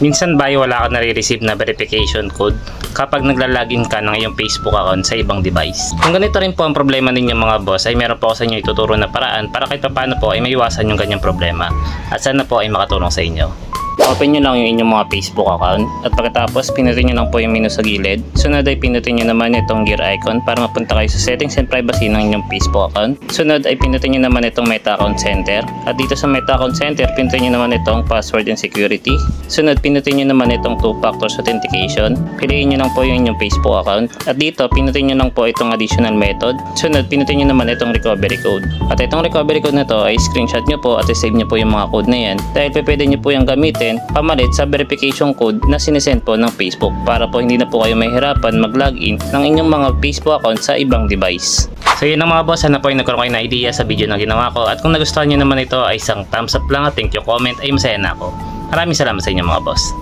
Minsan ba wala ka nare-receive na verification code kapag naglalagin ka ng iyong Facebook account sa ibang device? Kung ganito rin po ang problema ninyo mga boss, ay meron po ako sa inyo ituturo na paraan para kahit paano po ay maiwasan yung ganyang problema. At sana po ay makatulong sa inyo. Open nyo lang yung inyong mga Facebook account at pagkatapos pinutin nyo lang po yung menu sa gilid. Sunod ay pinutin nyo naman itong gear icon para mapunta kayo sa settings and privacy ng inyong Facebook account. Sunod ay pinutin nyo naman itong Meta Account Center at dito sa Meta Account Center pinutin nyo naman itong password and security. Sunod pinutin nyo naman itong 2-factor authentication. Piliin nyo lang po yung inyong Facebook account at dito pinutin nyo lang po itong additional method. Sunod pinutin nyo naman itong recovery code at itong recovery code na to ay screenshot nyo po at save nyo po yung mga code na yan dahil pwede nyo po yung gamitin pamalit sa verification code na sinesend po ng Facebook para po hindi na po kayo mahirapan mag-login ng inyong mga Facebook account sa ibang device. So yun ang mga boss, sana po ay nagkaroon kayo na idea sa video na ginawa ko at kung nagustuhan nyo naman ito ay isang thumbs up lang at thank you comment ay masaya na ako. Maraming salamat sa inyo mga boss.